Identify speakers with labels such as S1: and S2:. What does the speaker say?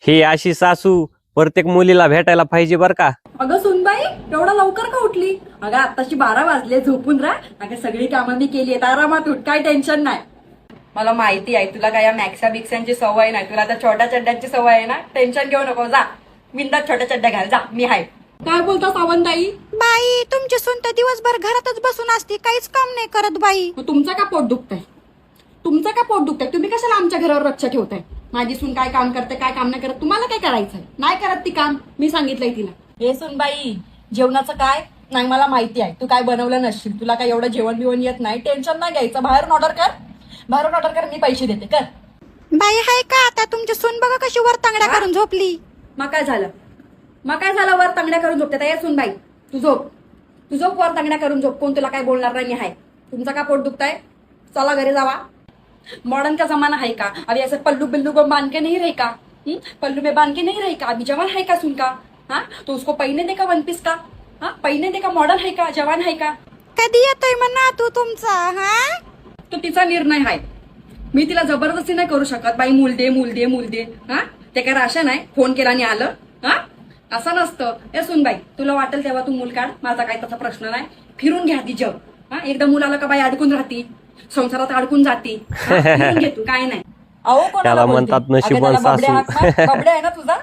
S1: ही अशी सासू प्रत्येक मुलीला भेटायला पाहिजे बर का.
S2: अगं सुनबाई एवढा लवकर का उठली? अगं आताशी 12 वाजले, झोपून राहा. अगं सगळी कामं मी केली आहेत, आरामात उठ, काय टेन्शन नाही. मला माहिती आहे तुला काय या मॅक्सा बिक्सांची सवय नाही, तुला आता छोट्या चड्ड्यांची सवय आहे ना. टेन्शन घेऊ नको, जा बिंदास छोट्या चड्ड्या घाल, जा मी आहे. काय बोलता सावंताई?
S3: बाई तुमची सून तर दिवसभर घरातच बसून असते, काहीच काम नाही करत बाई.
S2: मग तुमचं का पोट दुखतंय? तुमचं का पोट दुखतंय? तुम्ही कशाला आमच्या घरावर लक्ष ठेवताय? माझी सून काय काम करते, काय काम नाही करत, तुम्हाला काय करायचंय? नाही करत ती काम, मी सांगितलंय तिला. हे सुनबाई जेवणाचं काय नाही मला माहिती आहे, तू काय बनवलं नसशील, तुला काय एवढं जेवण बिवण येत नाही, टेन्शन नाही घ्यायचं. बाहेरून ऑर्डर कर, बाहेरून ऑर्डर कर, मी पैसे देते, कर.
S3: बाई हाय का आता तुमची सून बघा कशी वर तांगड्या करून झोपली.
S2: मग काय झालं? मग काय झालं? वर तांगड्या करून झोपते या सुनबाई. तू झोप, तू झोप, वर तांगड्या करून झोप, कोण तुला काय बोलणार नाही. मी आहे. तुमचा का पोट दुखताय? चला घरी जावा. मॉडर्न का जमाना है का? अभी ऐसे पल्लू बिल्लू को बांध के नहीं रहेगा, पल्लू में बांध के नहीं रहेगा. अभी जवान है का सुन का? हाँ तो उसको पहने देगा वन पीस का, हाँ पहने देगा. मॉडर्न है का? जवान है का?
S3: कधी येतोय म्हणा तू तुमचा हा?
S2: तो तिचा निर्णय आहे, मी तिला जबरदस्ती नाही करू शकत. बाई मूल दे मूल दे मूल दे, हा ते काय राशन आहे फोन केला आणि आलं? हा असं नसतं. हे सुन बाई, तुला वाटेल तेव्हा तू मूल काढ, माझा काही तसा प्रश्न नाही. फिरून घ्या ती जग. हा एकदा मुलाला का बाई अडकून राहती, संसारात अडकून जाते. फिरून घे तू, काय नाही. अहो
S1: त्याला म्हणतात नशिबवान सासू.
S2: बबड्या आहे ना तुझा,